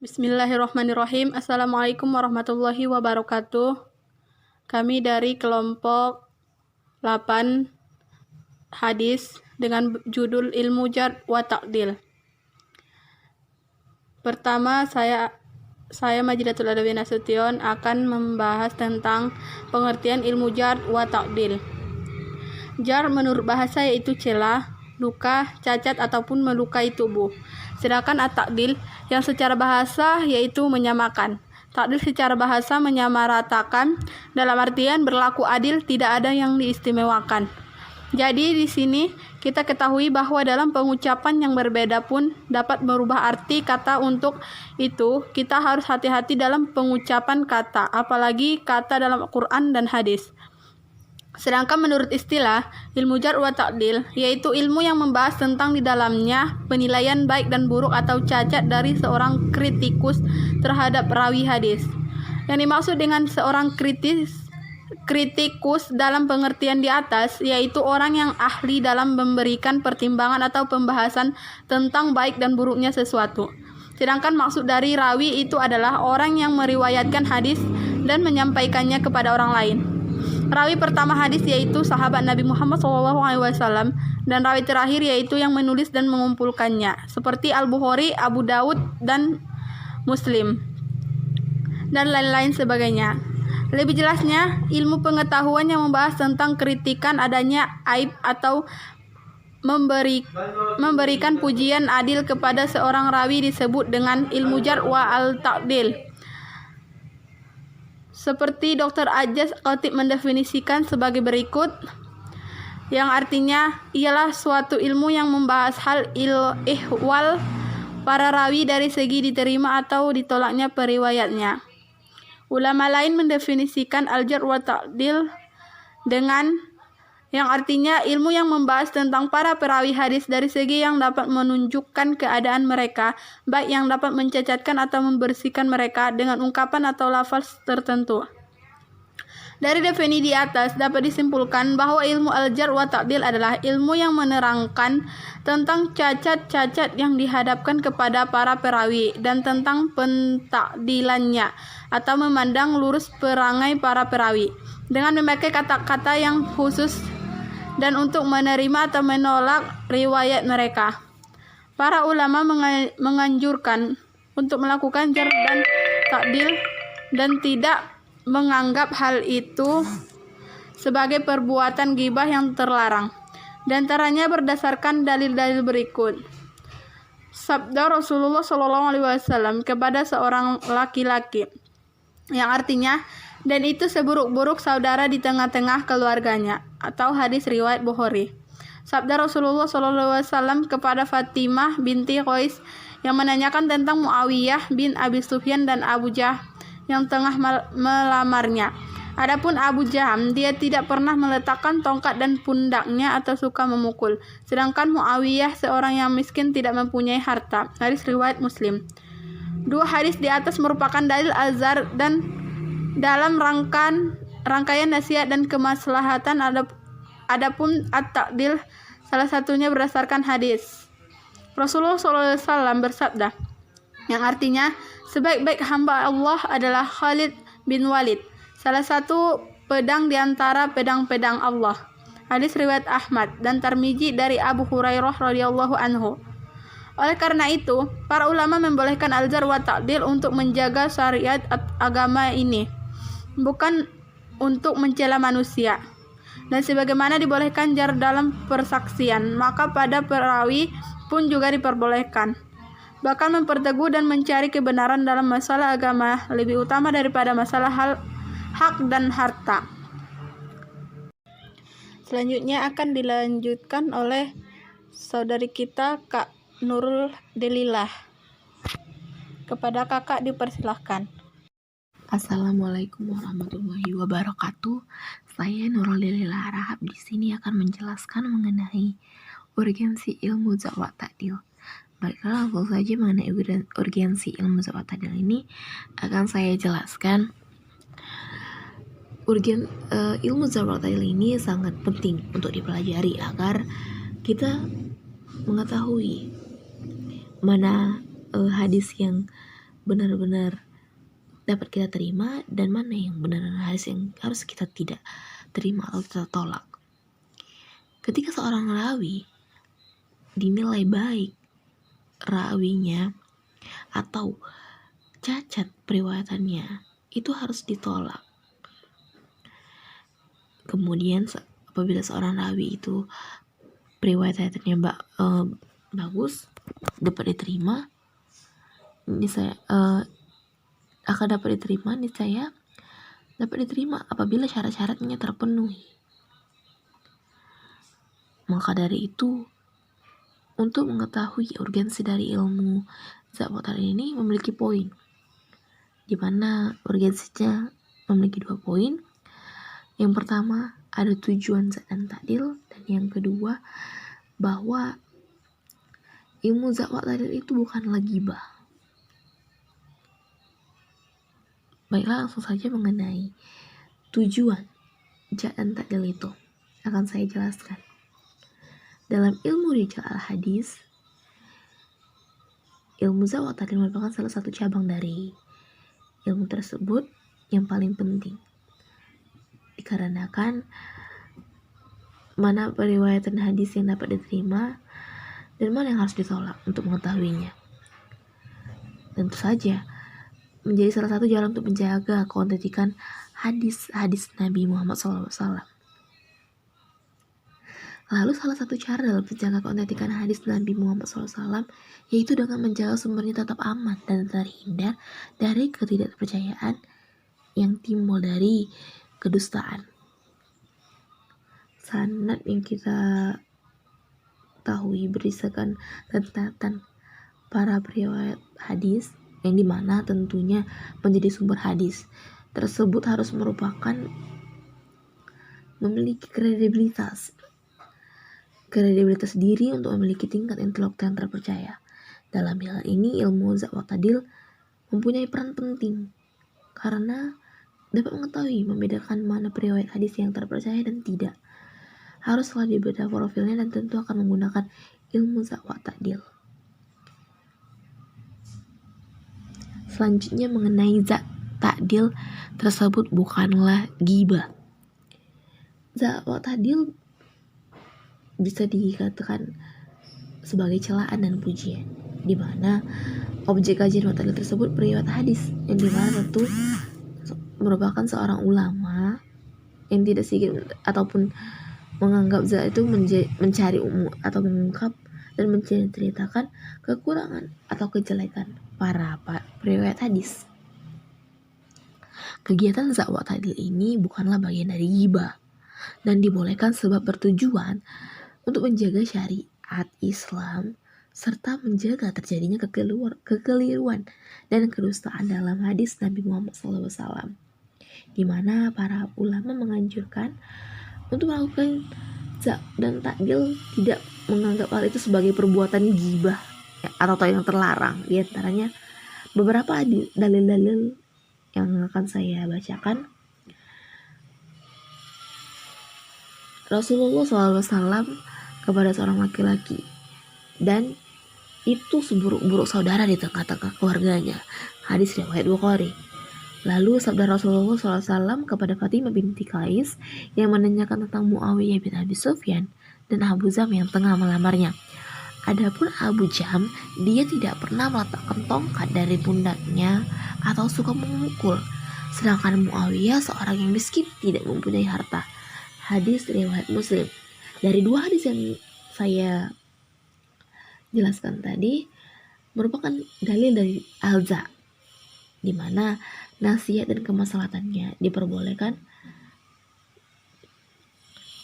Bismillahirrahmanirrahim. Assalamualaikum warahmatullahi wabarakatuh. Kami dari kelompok 8 hadis dengan judul Ilmu Jar wa Ta'dil. Pertama, saya Majidatul Adawi Nasution akan membahas tentang pengertian ilmu jar wa ta'dil. Jar menurut bahasa yaitu celah, luka, cacat ataupun melukai tubuh. Sedangkan at-ta'dil yang secara bahasa yaitu menyamakan. Ta'dil secara bahasa menyamaratakan, dalam artian berlaku adil, tidak ada yang diistimewakan. Jadi di sini kita ketahui bahwa dalam pengucapan yang berbeda pun dapat merubah arti kata. Untuk itu kita harus hati-hati dalam pengucapan kata, apalagi kata dalam Al-Quran dan hadis. Sedangkan menurut istilah, ilmu jar wa ta'dil yaitu ilmu yang membahas tentang di dalamnya penilaian baik dan buruk atau cacat dari seorang kritikus terhadap rawi hadis. Yang dimaksud dengan seorang kritikus dalam pengertian di atas yaitu orang yang ahli dalam memberikan pertimbangan atau pembahasan tentang baik dan buruknya sesuatu. Sedangkan maksud dari rawi itu adalah orang yang meriwayatkan hadis dan menyampaikannya kepada orang lain. Rawi pertama hadis yaitu sahabat Nabi Muhammad SAW, dan rawi terakhir yaitu yang menulis dan mengumpulkannya, seperti Al-Bukhari, Abu Daud, dan Muslim, dan lain-lain sebagainya. Lebih jelasnya, ilmu pengetahuan yang membahas tentang kritikan adanya aib atau memberikan pujian adil kepada seorang rawi disebut dengan ilmu jar wa al-ta'dil. Seperti Dr. Ajaz Khatib mendefinisikan sebagai berikut, yang artinya ialah suatu ilmu yang membahas hal ihwal para rawi dari segi diterima atau ditolaknya periwayatnya. Ulama lain mendefinisikan al-jar wa ta'dil dengan yang artinya ilmu yang membahas tentang para perawi hadis dari segi yang dapat menunjukkan keadaan mereka, baik yang dapat mencacatkan atau membersihkan mereka dengan ungkapan atau lafaz tertentu. Dari definisi di atas dapat disimpulkan bahwa ilmu al-jar wa ta'dil adalah ilmu yang menerangkan tentang cacat-cacat yang dihadapkan kepada para perawi dan tentang pentakdilannya atau memandang lurus perangai para perawi dengan memakai kata-kata yang khusus dan untuk menerima atau menolak riwayat mereka. Para ulama menganjurkan untuk melakukan jar dan ta'dil dan tidak menganggap hal itu sebagai perbuatan ghibah yang terlarang. Di antaranya berdasarkan dalil-dalil berikut. Sabda Rasulullah SAW kepada seorang laki-laki, yang artinya, dan itu seburuk-buruk saudara di tengah-tengah keluarganya, atau hadis riwayat Bukhari. Sabda Rasulullah SAW kepada Fatimah binti Qais yang menanyakan tentang Muawiyah bin Abi Sufyan dan Abu Jah yang tengah melamarnya. Adapun Abu Jaham, dia tidak pernah meletakkan tongkat dan pundaknya atau suka memukul. Sedangkan Muawiyah seorang yang miskin tidak mempunyai harta. Hadis riwayat Muslim. Dua hadis di atas merupakan dalil azhar dan dalam rangkaian nasihat dan kemaslahatan. Adapun at-ta'dil salah satunya berdasarkan hadis Rasulullah SAW bersabda, yang artinya sebaik-baik hamba Allah adalah Khalid bin Walid, salah satu pedang di antara pedang-pedang Allah. Hadis riwayat Ahmad dan Tirmizi dari Abu Hurairah radhiyallahu anhu. Oleh karena itu, para ulama membolehkan al-jar wa ta'dil untuk menjaga syariat agama ini, bukan untuk mencela manusia. Dan sebagaimana dibolehkan jar dalam persaksian, maka pada perawi pun juga diperbolehkan. Bahkan memperteguh dan mencari kebenaran dalam masalah agama lebih utama daripada masalah hak dan harta. Selanjutnya akan dilanjutkan oleh saudari kita Kak Nurul Delillah. Kepada kakak dipersilahkan. Assalamualaikum warahmatullahi wabarakatuh. Saya Nurul Delillah Rahab di sini akan menjelaskan mengenai urgensi ilmu jar wa ta'dil. Baiklah, langsung saja mengenai urgensi ilmu jar wa ta'dil ini akan saya jelaskan. Ilmu jar wa ta'dil ini sangat penting untuk dipelajari agar kita mengetahui mana hadis yang benar-benar dapat kita terima dan mana yang benar-benar yang harus kita tidak terima atau kita tolak. Ketika seorang rawi dinilai baik rawinya atau cacat periwayatannya, itu harus ditolak. Kemudian apabila seorang rawi itu periwayatannya bagus, dapat diterima, akan dapat diterima apabila syarat-syaratnya terpenuhi. Maka dari itu, untuk mengetahui urgensi dari ilmu zat wa ta'dil ini memiliki poin, di mana urgensinya memiliki 2 poin. Yang pertama, ada tujuan zat dan ta'dil, dan yang kedua, bahwa ilmu zat wa ta'dil itu bukanlah ghibah. Baiklah, langsung saja mengenai tujuan zat dan ta'dil itu akan saya jelaskan. Dalam ilmu rijal al-hadis, ilmu zat wa ta'dil merupakan salah satu cabang dari ilmu tersebut yang paling penting, dikarenakan mana periwayatan hadis yang dapat diterima dan mana yang harus ditolak untuk mengetahuinya. Tentu saja menjadi salah satu jalan untuk menjaga keautentikan hadis Nabi Muhammad SAW. Lalu salah satu cara dalam menjaga keautentikan hadis Nabi Muhammad SAW yaitu dengan menjaga sumbernya tetap aman dan terhindar dari ketidakpercayaan yang timbul dari kedustaan. Sanad yang kita tahu berdasarkan catatan para periwayat hadis, yang dimana tentunya menjadi sumber hadis tersebut harus memiliki kredibilitas diri untuk memiliki tingkat intelektual yang terpercaya. Dalam hal ini, ilmu zat wa ta'dil mempunyai peran penting karena dapat mengetahui membedakan mana periwayat hadis yang terpercaya dan tidak. Haruslah dibedah profilnya dan tentu akan menggunakan ilmu zat wa ta'dil. Selanjutnya mengenai zat ta'dil tersebut bukanlah ghibah. Zat wa ta'dil bisa dikatakan sebagai celaan dan pujian, di mana objek kajian wa ta'dil tersebut periwayat hadis, yang dimana tentu merupakan seorang ulama yang tidak sedikit ataupun menganggap zat itu mencari umum atau mengungkap dan menceritakan kekurangan atau kejelekan para periwayat hadis. Kegiatan zat wa ta'dil ini bukanlah bagian dari ghibah dan dibolehkan sebab bertujuan untuk menjaga syariat Islam serta menjaga terjadinya kekeliruan dan kedustaan dalam hadis Nabi Muhammad SAW, di mana para ulama menganjurkan untuk melakukan zat dan ta'dil, tidak menganggap hal itu sebagai perbuatan ghibah atau yang terlarang. Di antaranya beberapa dalil-dalil yang akan saya bacakan. Rasulullah SAW kepada seorang laki-laki, dan itu seburuk-buruk saudara di tengah-tengah keluarganya. Hadis riwayat Bukhari. Lalu sabda Rasulullah SAW kepada Fatimah binti Qais yang menanyakan tentang Muawiyah bin Abi Sufyan dan Abu Zam yang tengah melamarnya. Adapun Abu Jam, dia tidak pernah meletakkan tongkat dari pundaknya atau suka memukul. Sedangkan Muawiyah seorang yang miskin, tidak mempunyai harta. Hadis riwayat Muslim. Dari 2 hadis yang saya jelaskan tadi merupakan dalil dari al-za, di mana nasihat dan kemaslahatannya diperbolehkan.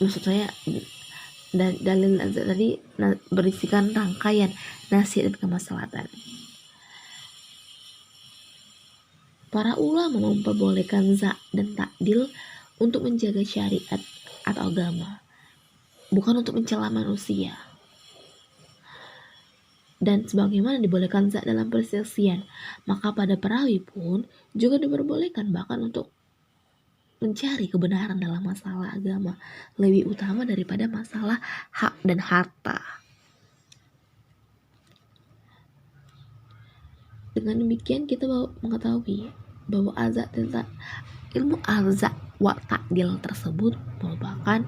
Maksud saya dalil al-za tadi berisikan rangkaian nasihat dan kemaslahatan. Para ulama memperbolehkan za dan ta'dil untuk menjaga syariat atau agama, bukan untuk mencela manusia. Dan sebagaimana dibolehkan za dalam perselisihan, maka pada perawi pun juga diperbolehkan bahkan untuk mencari kebenaran dalam masalah agama, lebih utama daripada masalah hak dan harta. Dengan demikian kita mengetahui bahwa ilmu azza wa ta'dil tersebut merupakan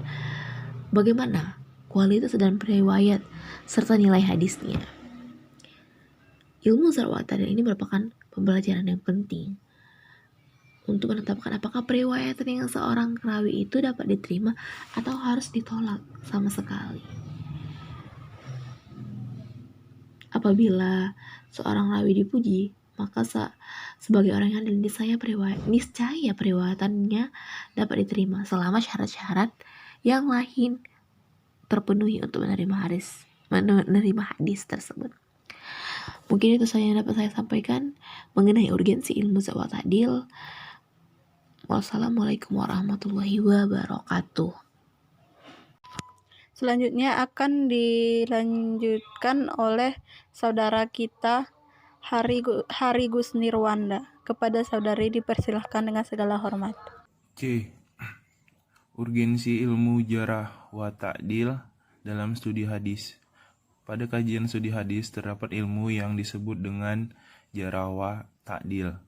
bagaimana kualitas dan riwayat serta nilai hadisnya. Ilmu azza wa ta'dil ini merupakan pembelajaran yang penting untuk menetapkan apakah periwayatan yang seorang rawi itu dapat diterima atau harus ditolak sama sekali. Apabila seorang rawi dipuji, maka sebagai orang yang adil niscaya periwayatannya dapat diterima selama syarat-syarat yang lain terpenuhi untuk menerima hadis tersebut. Mungkin itu saja yang dapat saya sampaikan mengenai urgensi ilmu azza wa ta'dil. Wassalamualaikum warahmatullahi wabarakatuh. Selanjutnya akan dilanjutkan oleh saudara kita Hari Gusnirwanda. Kepada saudari dipersilahkan dengan segala hormat. C. Urgensi ilmu jarah wa ta'dil dalam studi hadis. Pada kajian studi hadis terdapat ilmu yang disebut dengan jarah wa ta'dil,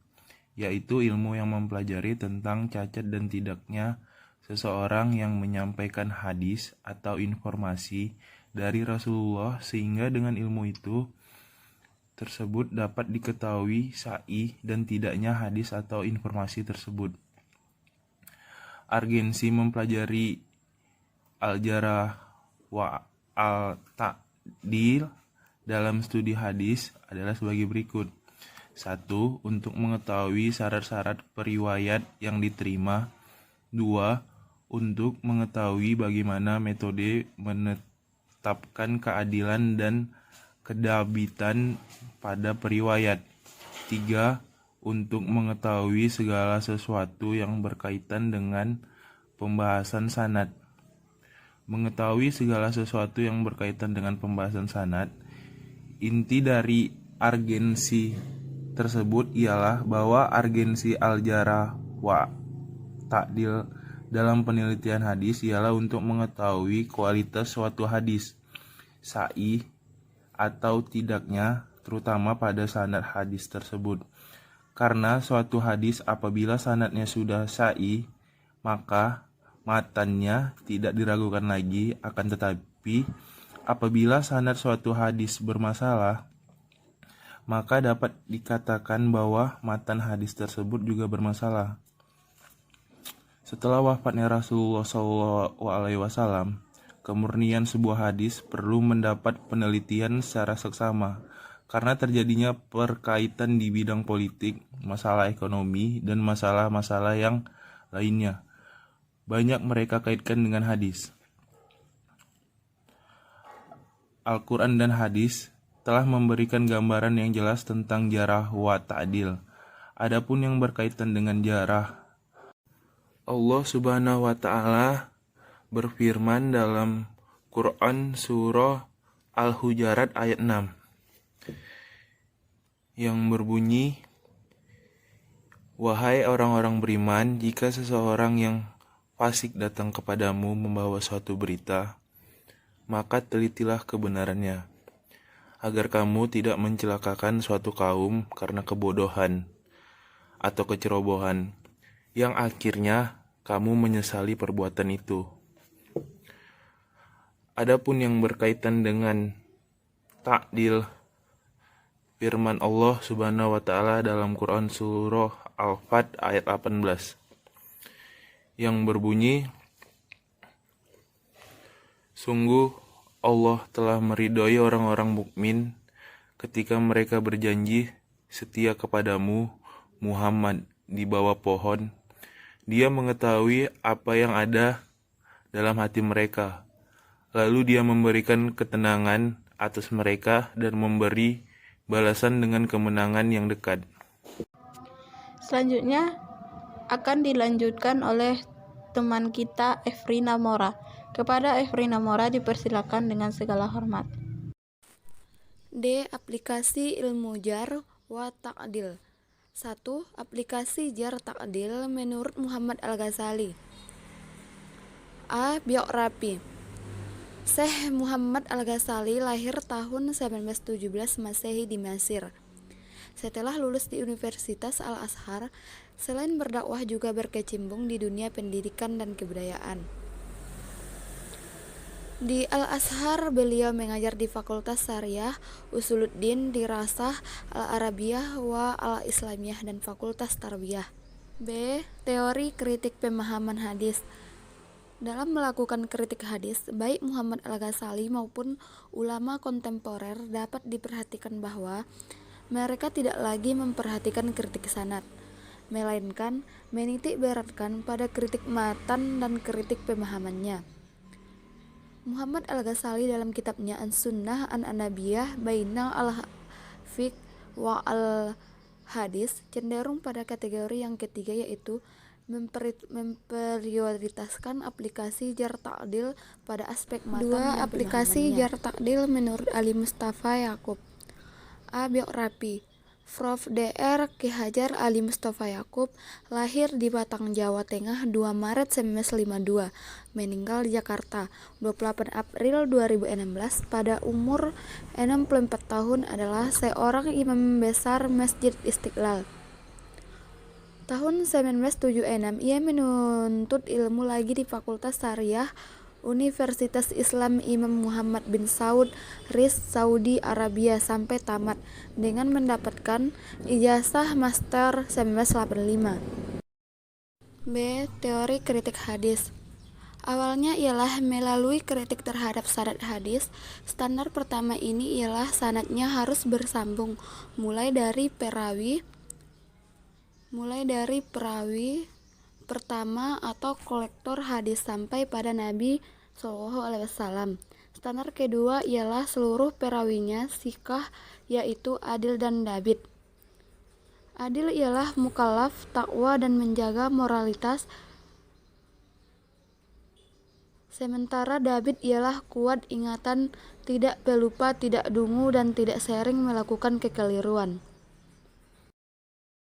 yaitu ilmu yang mempelajari tentang cacat dan tidaknya seseorang yang menyampaikan hadis atau informasi dari Rasulullah sehingga dengan ilmu itu tersebut dapat diketahui sahih dan tidaknya hadis atau informasi tersebut. Urgensi mempelajari al-jarah wa al-ta'dil dalam studi hadis adalah sebagai berikut. 1. Untuk mengetahui syarat-syarat periwayat yang diterima. 2. Untuk mengetahui bagaimana metode menetapkan keadilan dan kedabitan pada periwayat. 3. Untuk mengetahui segala sesuatu yang berkaitan dengan pembahasan sanad. Mengetahui segala sesuatu yang berkaitan dengan pembahasan sanad. Inti dari urgensi tersebut ialah bahwa urgensi al-jarah wa ta'dil dalam penelitian hadis ialah untuk mengetahui kualitas suatu hadis, sahih atau tidaknya, terutama pada sanad hadis tersebut. Karena suatu hadis apabila sanadnya sudah sahih, maka matannya tidak diragukan lagi. Akan tetapi apabila sanad suatu hadis bermasalah, maka dapat dikatakan bahwa matan hadis tersebut juga bermasalah. Setelah wafatnya Rasulullah SAW, kemurnian sebuah hadis perlu mendapat penelitian secara seksama karena terjadinya perkaitan di bidang politik, masalah ekonomi, dan masalah-masalah yang lainnya. Banyak mereka kaitkan dengan hadis. Al-Quran dan hadis telah memberikan gambaran yang jelas tentang jarah wa ta'dil. Adapun yang berkaitan dengan jarah, Allah Subhanahu wa Ta'ala berfirman dalam Quran surah Al-Hujarat ayat 6 yang berbunyi, "Wahai orang-orang beriman, jika seseorang yang fasik datang kepadamu membawa suatu berita, maka telitilah kebenarannya, agar kamu tidak mencelakakan suatu kaum karena kebodohan atau kecerobohan, yang akhirnya kamu menyesali perbuatan itu." Adapun yang berkaitan dengan ta'dil, firman Allah Subhanahu wa Ta'ala dalam Quran surah Al-Fat ayat 18 yang berbunyi, "Sungguh Allah telah meridhoi orang-orang mukmin ketika mereka berjanji setia kepadamu, Muhammad, di bawah pohon. Dia mengetahui apa yang ada dalam hati mereka. Lalu dia memberikan ketenangan atas mereka dan memberi balasan dengan kemenangan yang dekat." Selanjutnya akan dilanjutkan oleh teman kita Efrina Mora. Kepada Efrina Mora dipersilakan dengan segala hormat. D. Aplikasi ilmu jar wa ta'dil. 1. Aplikasi jar ta'dil menurut Muhammad Al-Ghazali. A. Biografi. Syekh Muhammad Al-Ghazali lahir tahun 1917 Masehi di Mesir. Setelah lulus di Universitas Al-Azhar, selain berdakwah juga berkecimpung di dunia pendidikan dan kebudayaan. Di Al-Azhar, beliau mengajar di Fakultas Syariah, Usuluddin, Dirasah, Al-Arabiyah wa Al-Islamiyah, dan Fakultas Tarbiyah. B. Teori kritik pemahaman hadis. Dalam melakukan kritik hadis, baik Muhammad Al-Ghazali maupun ulama kontemporer dapat diperhatikan bahwa mereka tidak lagi memperhatikan kritik sanad, melainkan menitik beratkan pada kritik matan dan kritik pemahamannya. Muhammad Al-Ghazali dalam kitabnya An-Sunnah An-Nabiyah Baina al-Fiqh wa al-Hadis cenderung pada kategori yang ketiga, yaitu memprioritaskan aplikasi jar ta'dil pada aspek matan dan pemahamannya. Aplikasi jar ta'dil menurut Ali Mustafa Yakub. A. Biografi. Prof. Dr. Ki Hajar Ali Mustafa Yakub lahir di Batang, Jawa Tengah 2 Maret 1952, meninggal di Jakarta 28 April 2016 pada umur 64 tahun, adalah seorang imam besar Masjid Istiqlal. Tahun 1976 ia menuntut ilmu lagi di Fakultas Syariah Universitas Islam Imam Muhammad bin Saud, Riyadh, Saudi Arabia sampai tamat dengan mendapatkan ijazah master 1985. B. Teori kritik hadis. Awalnya ialah melalui kritik terhadap sanad hadis. Standar pertama ini ialah sanadnya harus bersambung mulai dari perawi pertama atau kolektor hadis sampai pada Nabi SAW. Standar kedua ialah seluruh perawinya sikah, yaitu adil dan dabit. Adil ialah mukallaf, takwa dan menjaga moralitas, sementara dabit ialah kuat ingatan, tidak pelupa, tidak dungu, dan tidak sering melakukan kekeliruan.